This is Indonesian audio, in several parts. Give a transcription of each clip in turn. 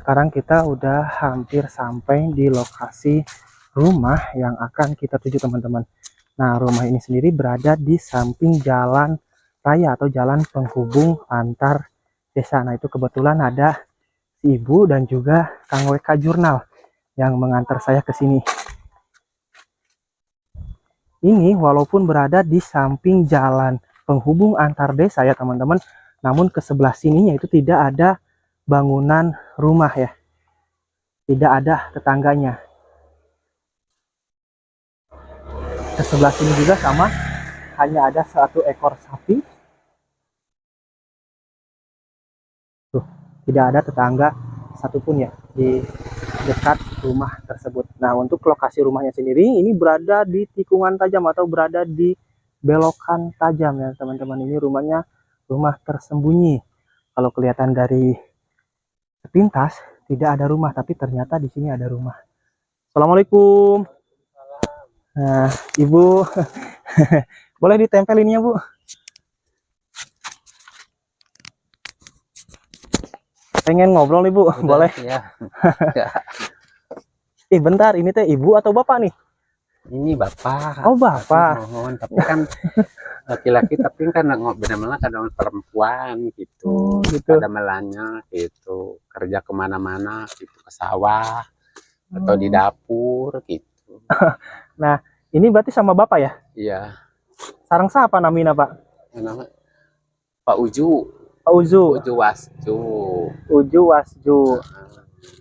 sekarang kita udah hampir sampai di lokasi rumah yang akan kita tuju, teman-teman. Nah, rumah ini sendiri berada di samping jalan raya atau jalan penghubung antar desa. Nah, itu kebetulan ada ibu dan juga Kang WK Jurnal yang mengantar saya ke sini. Ini walaupun berada di samping jalan penghubung antar desa ya, teman-teman, namun ke sebelah sininya itu tidak ada bangunan rumah ya, tidak ada tetangganya. Ke sebelah sini juga sama, hanya ada satu ekor sapi. Tuh, tidak ada tetangga satupun ya di dekat rumah tersebut. Nah, untuk lokasi rumahnya sendiri ini berada di tikungan tajam atau berada di belokan tajam ya, teman-teman. Ini rumahnya rumah tersembunyi. Kalau kelihatan dari sepintas tidak ada rumah, tapi ternyata di sini ada rumah. Assalamualaikum. Nah, Ibu, boleh ditempel ininya, Bu? Pengen ngobrol nih, Bu. Boleh? Ya. Bentar, ini teh Ibu atau Bapak nih? Ini Bapak. Oh, Bapak. Mohon, tapi kan laki-laki, tapi kan benar-benar kadang perempuan gitu. Gitu. Ada melanya gitu, kerja kemana-mana gitu, ke sawah atau di dapur gitu. Nah, ini berarti sama Bapak ya? Iya. Sarang siapa namanya, Pak? Nama Pak Uju. Pak Uju. Uju Wasju. Uju Wasju.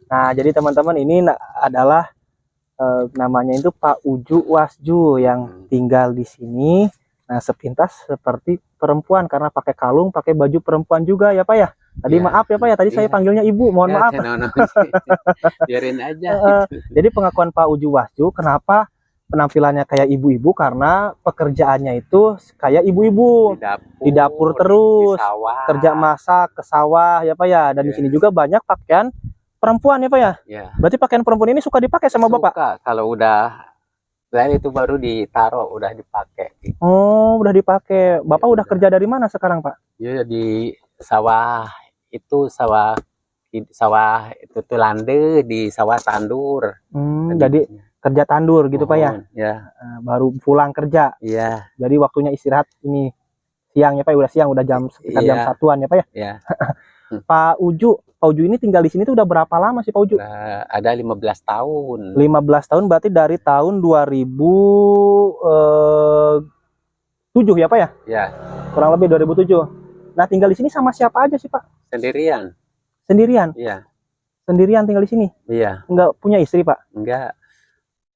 Nah, jadi teman-teman ini adalah namanya itu Pak Uju Wasju yang tinggal di sini. Nah, sepintas seperti perempuan karena pakai kalung, pakai baju perempuan juga ya, Pak ya. Tadi maaf ya, Pak ya, tadi saya panggilnya Ibu, mohon maaf. Biarin aja. Jadi pengakuan Pak Uju Wasju, kenapa penampilannya kayak ibu-ibu, karena pekerjaannya itu kayak ibu-ibu di dapur terus, kerja masak ke sawah ya, Pak ya. Dan di sini juga banyak pakaian perempuan ya, Pak ya. Berarti pakaian perempuan ini suka dipakai sama Bapak? Kalau udah dari itu baru ditaruh, udah dipakai. Oh, udah dipakai. Bapak udah kerja dari mana sekarang, Pak? Ya, di sawah itu, sawah itu tuh lande di sawah tandur. Jadi kerja tandur gitu, Pak ya. Ya. Baru pulang kerja. Iya. Jadi waktunya istirahat ini siang ya, Pak. Udah siang, udah jam sekitar jam 1-an ya, Pak ya. Iya. Pak Uju ini tinggal di sini tuh udah berapa lama sih, Pak Uju? Ada 15 tahun. 15 tahun berarti dari tahun 2007 ya, Pak ya? Ya. Kurang lebih 2007. Nah, tinggal di sini sama siapa aja sih, Pak? Sendirian. Sendirian? Iya. Sendirian tinggal di sini? Iya. Enggak punya istri, Pak? Enggak.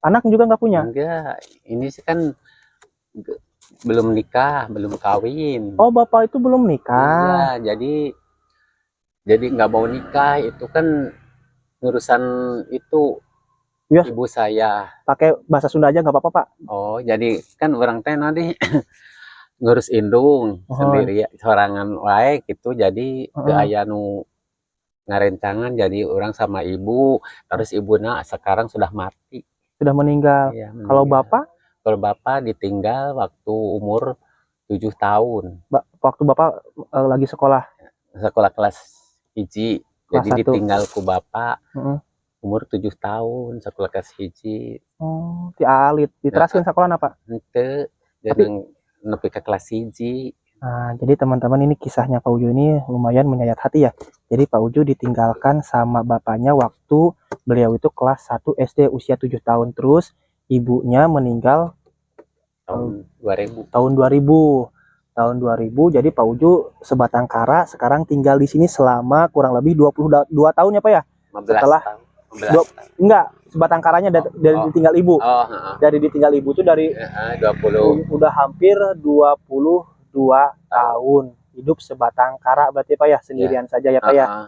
Anak juga enggak punya? Enggak. Ini sih kan belum nikah, belum kawin. Oh, Bapak itu belum nikah? Iya, jadi nggak mau nikah, itu kan urusan itu yes. Ibu saya. Pakai bahasa Sunda aja nggak apa-apa, Pak? Oh, jadi kan orang teh nanti ngurus indung sendiri sorangan wae gitu, jadi ke aya nu ngarencangan jadi orang sama ibu, terus ibunya sekarang sudah mati. Sudah meninggal. Ya, meninggal. Kalau Bapak? Kalau Bapak ditinggal waktu umur 7 tahun. Waktu Bapak lagi sekolah kelas hiji, jadi 1. Ditinggal ku Bapak umur 7 tahun, sekolah kelas hiji. Oh, di alit diteraskan sekolah apa? Ente, jadi nepi ke kelas hiji. Nah, jadi teman-teman, ini kisahnya Pak Uju ini lumayan menyayat hati ya. Jadi Pak Uju ditinggalkan sama bapaknya waktu beliau itu kelas 1 SD, usia 7 tahun. Terus ibunya meninggal tahun 2000. Tahun 2000. Jadi Pak Uju sebatang kara sekarang tinggal di sini selama kurang lebih 22 tahun ya, Pak ya? 15 Setelah tahun. Enggak, sebatang karanya dari ditinggal ibu. Dari ditinggal ibu tuh dari 20. Udah hampir 22 tahun hidup sebatang kara berarti, Pak ya, sendirian saja ya, Pak ya.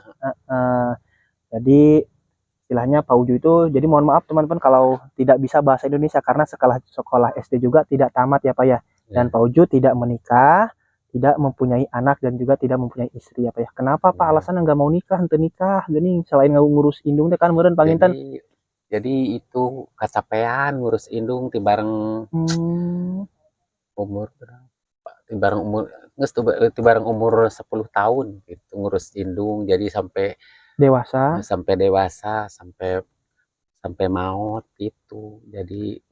Jadi istilahnya Pak Uju itu, jadi mohon maaf teman-teman kalau tidak bisa bahasa Indonesia karena sekolah SD juga tidak tamat ya, Pak ya. Dan Pak Uju tidak menikah, tidak mempunyai anak, dan juga tidak mempunyai istri ya, Pak ya. Kenapa, Pak? Alasan nggak mau nikah, henteu nikah geuning selain ngurus indung teh kan meureun panginten. Jadi itu kecapean ngurus indung tibareng umur berapa? Tibareng umur 10 tahun gitu ngurus indung, jadi sampai Dewasa. sampai dewasa, sampai maut gitu. Jadi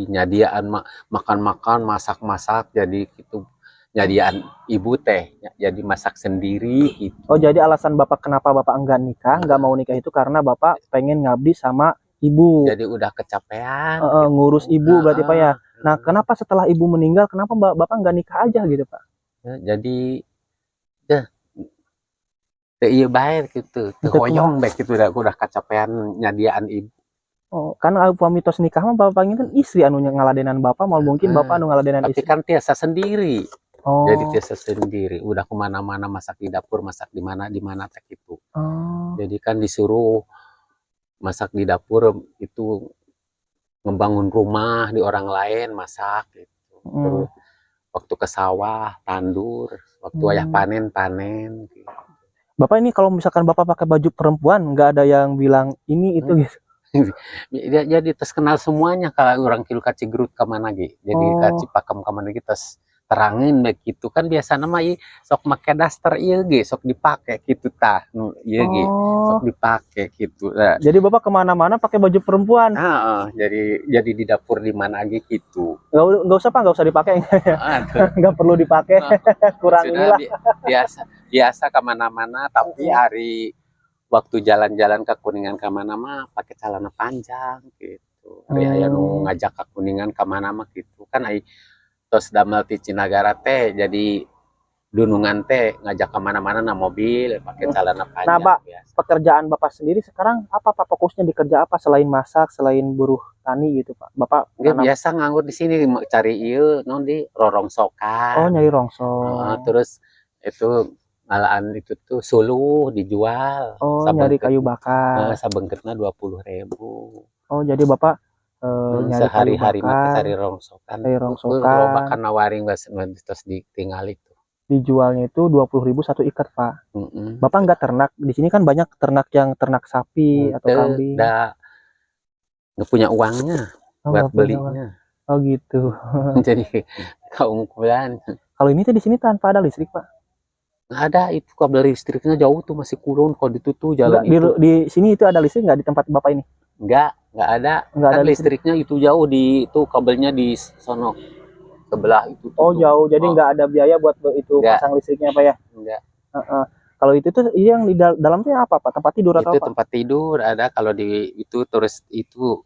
nyadiaan makan-makan, masak-masak, jadi gitu. Nyadiaan ibu teh, jadi masak sendiri gitu. Oh, jadi alasan Bapak kenapa Bapak enggak nikah, enggak mau nikah itu karena Bapak pengen ngabdi sama ibu. Jadi udah kecapean. Ngurus ibu berarti Pak ya. Nah, Heeh. kenapa setelah ibu meninggal, kenapa Bapak enggak nikah aja gitu Pak? Jadi ya teu ieu bae gitu, teu Teu hoyong bae gitu udah kecapean nyadiaan ibu. Oh, kan mitos nikah mah Bapak itu istri anu ngaladenan Bapak, mal mungkin Bapak anu ngaladenan Tapi istri. kan tiasa sendiri. Jadi Oh. tiasa sendiri. Udah kemana-mana masak di dapur, masak di mana teh gitu. Oh. Jadi kan disuruh masak di dapur itu ngebangun rumah di orang lain masak gitu. Terus waktu ke sawah tandur, waktu ayah panen gitu. Bapak ini kalau misalkan Bapak pakai baju perempuan, nggak ada yang bilang ini itu gitu. Jadi tes kenal semuanya kalau orang kilu kacigrut ke mana ge. Jadi kaci pakem ke mana ge tes terangin begitu kan biasa nama sok make daster ieu ge sok dipake gitu tah nu ieu ge sok dipake gitu. Nah, jadi Bapak kemana-mana pakai baju perempuan. Jadi di dapur di mana ge gitu. Nggak usah Pak, nggak usah dipakai. Nggak perlu dipakai. Kurang inilah. Biasa kemana-mana tapi hari waktu jalan-jalan ke Kuningan kemana mah pakai celana panjang gitu. Hari aya nu ngajak ke Kuningan kemana mah gitu kan tos damel ti Cinagara teh jadi dunungan teh ngajak kemana-mana na mobil pakai celana panjang. Nah Pak, pekerjaan Bapak sendiri sekarang apa Pak, fokusnya di kerja apa selain masak, selain buruh tani gitu Pak? Bapak biasa nganggur di sini cari ieu non di rorongsokan. Oh, nyari rongsok. Terus itu ngalaan itu tuh suluh dijual. Oh, nyari kayu bakar. Sabengketna 20.000. Oh, jadi Bapak nyari sehari-hari kayu bakar, cari rongsokan. cari rongsokan. Loba nawaring terus ditinggal itu. Dijualnya itu 20.000 satu ikat Pak. Bapak nggak ternak? Di sini kan banyak ternak yang ternak sapi atau kambing. Nggak punya uangnya buat belinya. Oh gitu. Jadi keunggulan. Kalau ini tuh di sini tanpa ada listrik Pak? Nggak ada, itu kabel listriknya jauh tuh masih kulon kalau ditutup jalan itu. Di sini itu ada listrik nggak di tempat Bapak ini? Nggak ada. Nggak kan ada listriknya itu jauh di itu kabelnya di sono sebelah itu. Oh jauh, jadi nggak ada biaya buat itu pasang listriknya Pak ya? Enggak. Kalau itu tuh yang di dalamnya apa Pak? Tempat tidur atau apa? Itu tempat tidur ada, kalau di itu terus itu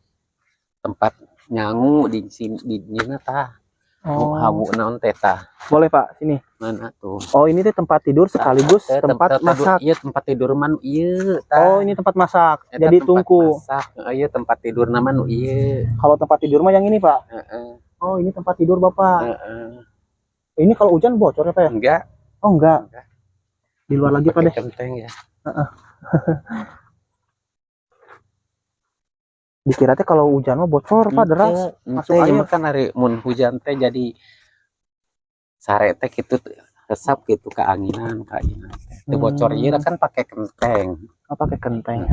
tempat nyangu di sini di tah. Hawu naon teh tah. Boleh Pak, sini. Mana tuh? Oh, ini tuh tempat tidur sekaligus tempat masak. Iya, tempat tidur man ieu. Oh, ini tempat masak. Jadi tungku. Iya, tempat tidur nama nu ieu. Kalau tempat tidur mah yang ini, Pak. Oh, ini tempat tidur Bapak. Ini kalau hujan bocor ya, Pak ya? Enggak. Oh, enggak. Di luar lagi, Pak deh. Kenteng ya. Dikira teh kalau hujan mah bocor Pak, deras. Masuk air kan hari mun hujan teh jadi sare teh gitu resap gitu keanginan. Itu bocor ieu kan pakai kenteng. Oh, pakai kenteng.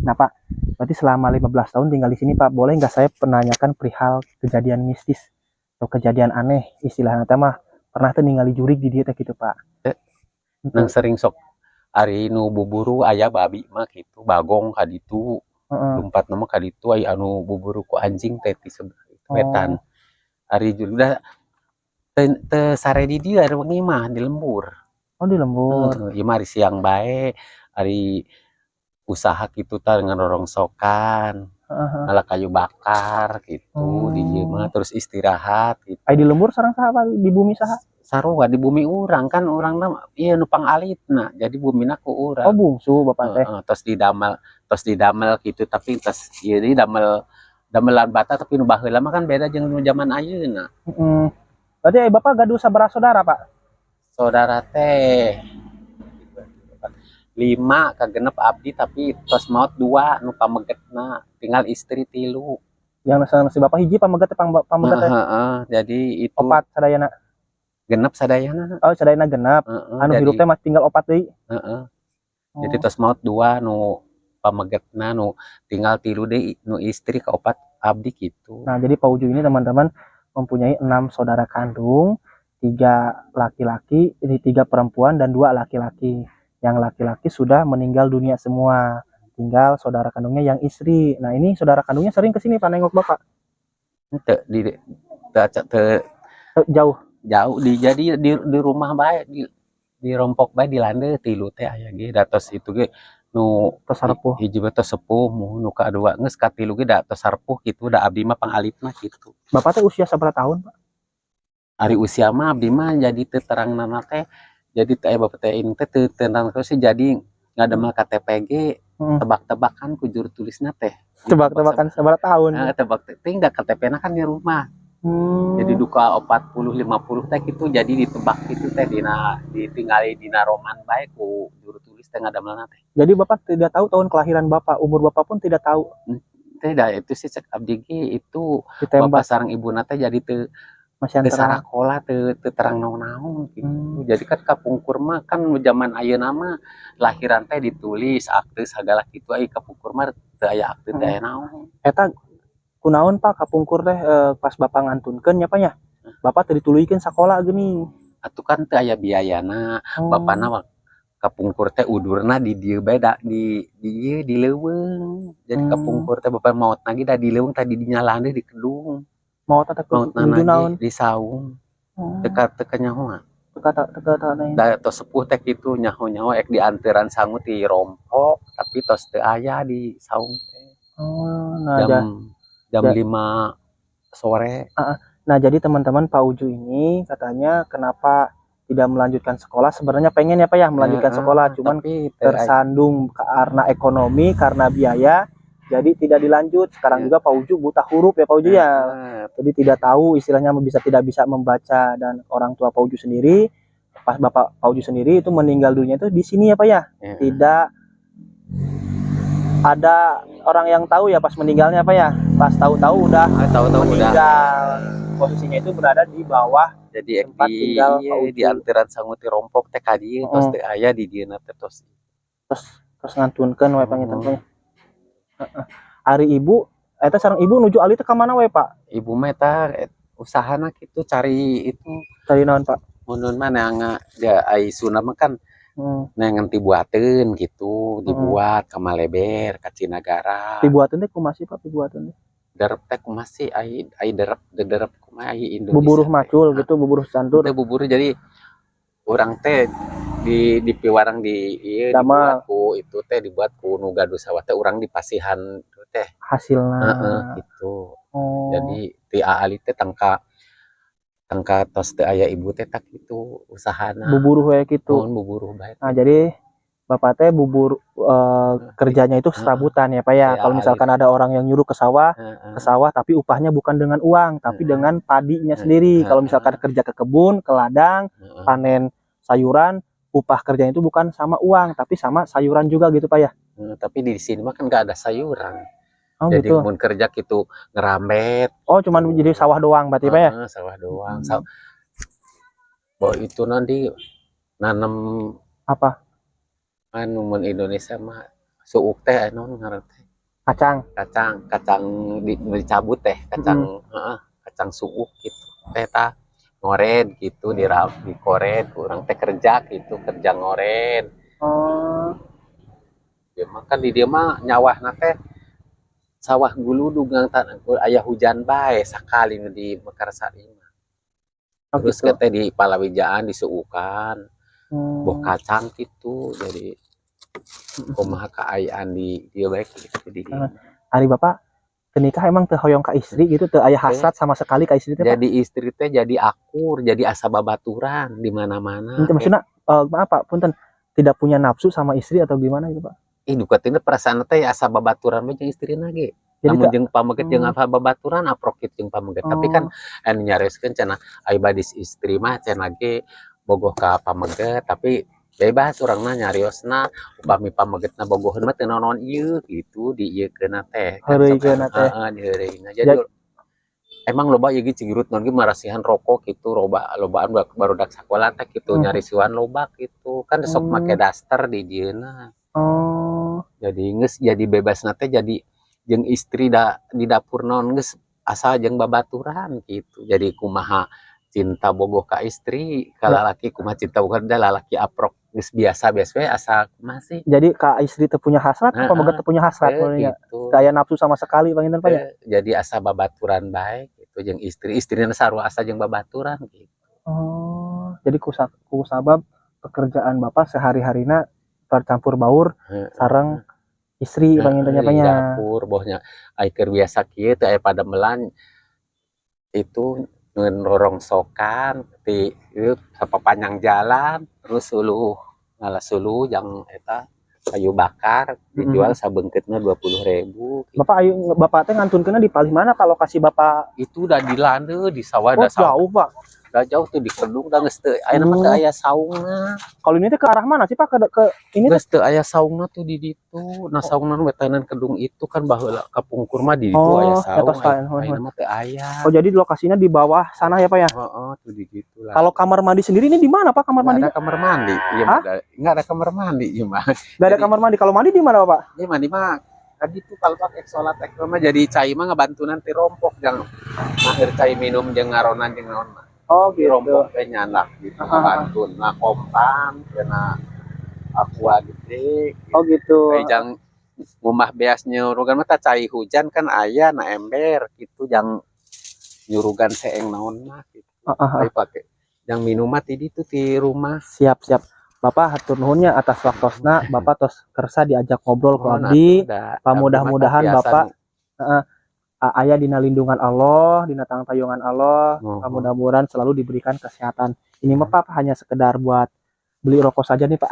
Nah, Pak, berarti selama 15 tahun tinggal di sini, Pak, boleh nggak saya penanyakan perihal kejadian mistis atau kejadian aneh istilahnya mah pernah tuh ningali jurig di dia gitu, Pak. Nang sering sok ari nu buburu aya babi mah gitu, bagong kaditu. Lompat nama kali itu ay anu buburu ku anjing teh di sebelah itu wetan. Hari juga te sare di dia ada wengi mah di lembur. Oh, di lembur. Ieu mah hari siang bae, hari usaha gitu tah dengan rorongsokan. Ngalah kayu bakar gitu di dieu mah terus istirahat gitu. Ai di lembur sareng saha Pak? Di bumi saha? Sarua di bumi urang kan urangna ieu nu pangalitna jadi bumina ku urang. Oh, bungsu Bapak teh. Tos didamel gitu tapi tos ieu di damelan bata tapi nu baheula mah kan beda jeung nu zaman ayeuna. Berarti Bapak gaduh sabaraha saudara, Pak? Saudara teh 5 kagenep abdi tapi tos maot 2 nu pamegetna tinggal istri 3. Yang si Bapak hiji pameget pameget teh. Jadi itu opat sadayana. Genep sadayana. Oh, sadayana genep. Anu hirup teh masih tinggal opat deui. Jadi tos maot 2 nu pamegetna nu tinggal 3 deui nu istri ke opat abdi gitu. Nah, jadi Pak Uju ini teman-teman mempunyai 6 saudara kandung, 3 laki-laki, 3 perempuan dan 2 laki-laki. yang laki-laki sudah meninggal dunia semua, tinggal saudara kandungnya yang istri. Nah ini saudara kandungnya sering kesini Pak nengok Bapak? Jauh? Jauh jadi di rumah baik di rompok baik di lande tilu teh aya ge datos itu ge nu Tos sarpuh. hiji teh sepuh nu kadua geus katilu ge da tos sarpuh gitu da abdi mah pangalitna gitu. Bapak teh usia seberapa tahun Pak? Ari usia mah abdi mah jadi teu terangnana teh jadi teh bapak teh ini teh teu tenang terus jadi ngademel KTP ge tebak-tebakan ku juru tulisna teh. Tebak-tebakan seberapa tahun? Tebak teh enggak KTP-na kan di rumah. Jadi duka 40 50 teh gitu jadi ditebak gitu teh ditinggali dina roman bae ku juru tulis teh ngademelna teh. Jadi Bapak tidak tahu tahun kelahiran Bapak, umur Bapak pun tidak tahu. Teh da itu sih cek abdi ge itu Ditembak. bapak sareng ibuna teh jadi teu sarakola teu terang naon-naon gitu. Jadi kan kapungkur mah kan zaman ayeuna mah lahiran teh ditulis akte sagala kitu ai kapungkur mah teu aya akte teh aya naon. Eta kunaon Pak kapungkur teh pas Bapak ngantunkeun nya Pak ya. Bapak teu dituluykeun sakola geuning. Atuh kan teu aya biayana. Bapana kapungkur teh udurna di dieu bae da di ieu di leuweung. Jadi kapungkur teh bapak maotna ge da di leuweung tadi di nyalande di kedung. Maotna teh nuju naon? Di saung. Dekat teu nyahoa. Teka Da tos sepuh teh kitu nyaho-nyaho ek dianteran sangu ti rompok tapi tos teu aya di saung teh. Nah jam 5 sore. Nah jadi teman-teman Pak Uju ini katanya kenapa tidak melanjutkan sekolah, sebenarnya pengen ya Pak ya melanjutkan sekolah, cuman tersandung karena ekonomi, karena biaya, jadi tidak dilanjut. Sekarang juga Pak Uju buta huruf ya Pak Uju ya, jadi tidak tahu istilahnya tidak bisa membaca. Dan orang tua Pak Uju sendiri, pas Bapak Pak Uju sendiri itu meninggal dunia itu di sini ya Pak ya, tidak ada orang yang tahu ya pas meninggalnya Pak ya, pas tahu-tahu udah meninggal. Posisinya itu berada di bawah, jadi tempat tinggal Pak Uju. Di anteran sangu ti rompok teh ka dieu tos teu aya di dieuna teh tos ngantunkeun we pangitan teh. Ari ibu eta sareng ibu nuju ali teh ka mana we Pak? Ibu mah eta usahana kitu cari naon Pak? mun mah nang aisuna mah kan nengan dibuateun gitu, dibuat ka Maleber, ka Cinagara. Dibuateun teh kumaha sih Pak dibuateun teh? Derep teh kumaha sih ai derep kumaha ai Indonesia. Buburuh macul gitu, buburuh sandur. Teh buburuh jadi urang teh di piwarang di ieu dibuat ku itu teh dibuat ku nu gaduh sawah teh urang dipasihan teh hasilna. Gitu. Jadi ti aali teh tangka tos teu aya ibu teh tak itu usahana. Buburuh we kitu. Buburuh bae. Nah, jadi Bapak teh kerjanya itu serabutan ya Pak ya. Kalau misalkan ada orang yang nyuruh ke sawah tapi upahnya bukan dengan uang, tapi dengan padinya sendiri. Kalau misalkan kerja ke kebun, ke ladang, panen sayuran, upah kerjanya itu bukan sama uang, tapi sama sayuran juga gitu Pak ya. Tapi di sini mah kan nggak ada sayuran. Jadi gitu. Mun kerja gitu ngerambet. Cuman jadi sawah doang berarti Pak ya? Sawah doang. Itu nanti nanam apa? Anu mun Indonesia mah suuk teh naon ngaran teh? Kacang dicabut teh, kacang suuk gitu. Teh tah ngoren gitu dikoren, urang teh kerja gitu, kerja ngoren. Ya makan di dia mah nyawahna teh sawah guludug aya hujan bae sakali di Mekarsari mah. Terus gitu. Teh di Palawijaan disuukan. Boh kacang gitu jadi kumaha kaayaan di dia baik gitu. Ari Bapak kenikah emang teu hoyong ka istri gitu, teu aya hasrat sama sekali ka istri teh. Jadi istri teh jadi akur, jadi asa babaturan di mana-mana. Itu maksudnya maaf Pak, punten tidak punya nafsu sama istri atau gimana gitu Pak? Duka teh perasaan teh asa babaturan mah jeung istrina ge. Lamun jeung pameget jeung apa babaturan aprokit jeung pameget. Tapi kan anu nyareskeun cenah ai badis istri mah cenah ge bogoh ka pameget tapi bebas urangna nyariosna upami pamegetna bogoheun mah teu naon ieu gitu di ieu keuna teh. Heureuikeuna teh. Heureuina. Jadi emang loba ieu ge cigirut naon ge marasihan rokok gitu lobaan barudak sakola teh gitu nyarisiwan loba gitu. Kan sok make daster di dieuna. Jadi geus jadi bebasna teh jadi jeung istri di dapur naon geus asal jeung babaturan gitu. Jadi kumaha cinta bogoh ka istri, ka lalaki kumaha cinta bogoh da lalaki aprok geus biasa-biasa we asa masih. Jadi ka istri teu punya hasrat, apa boga teu punya hasrat mulanya. Gitu. Daya nafsu sama sekali panginten Pak ya. Jadi asa babaturan baik gitu jeung istrina sarua asa jeung babaturan gitu. Oh, jadi ku sabab pekerjaan Bapak sehari-harina bercampur baur sareng istri pangintennya Pak Di nya. dapur bohnya ai keur biasa kieu teh aya pademelan itu ngerongsokan ti sapapanjang jalan terus suluh ngalas suluh yang eta kayu bakar dijual sabeungkeutna 20.000. Bapak teh ngantunkeunna di palih mana Pak lokasi Bapak? Itu udah di lande di sawah Oh, jauh Pak. udah jauh tuh di Kedung udah geus teu aya mah teu aya saungna. Kalau ini teh ke arah mana sih Pak? Ke ini Geus teu aya saungna tuh di ditu. Nah saungna wetanan Kedung itu kan baheula kapungkur mah di ditu aya saung. Aya mah teu aya. Oh, jadi lokasinya di bawah sana ya Pak ya? Heeh, tuh di ditu lah. Kalau kamar mandi sendiri ini di mana Pak kamar mandinya? Ada kamar mandi. Iya mah enggak ada kamar mandi ieu mah. Enggak ada kamar mandi. Kalau mandi di mana Pak? Ini mandi mah tadi tuh kalau pakai sholat mah jadi cai mah ngabantunan ti rompok jeung akhir cai minum jeung ngaronan jeung naon mah. Oh gitu. Rompok teh nyana gitu ngabantun na kompan cenah aqua gede. Oh gitu. Jang ngumah beas nyurugan mah cai hujan kan aya na ember gitu jang nyurugan seeng naon mah gitu. Tapi pakai jang minum mah ti ditu ti rumah. Siap. Bapak hatur nuhunnya atas waktosna, Bapak tos kersa diajak ngobrol ku abdi. Mudah-mudahan Bapak aya dina lindungan Allah, dina tayungan Allah. Mudah-mudahan selalu diberikan kesehatan. Ini mah Pak hanya sekedar buat beli rokok saja nih Pak.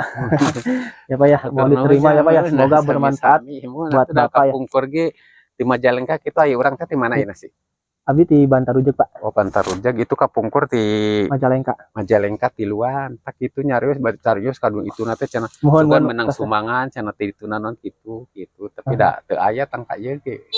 Ya Pak ya, mau diterima ya Pak ya. Semoga bermanfaat buat Bapak ya. Kapungkur ge di Majalengka kita aya urang teh di mana ieu sih? Abi di Bantarujeg Pak. Oh Bantarujeg itu kapungkur di Majalengka tiluan. Tak itu nyarios carios kadu itu nate cenah. Mohon menang sumbangan cenah ti ditu naon gitu. Tapi da teu aya tangka ieu ge.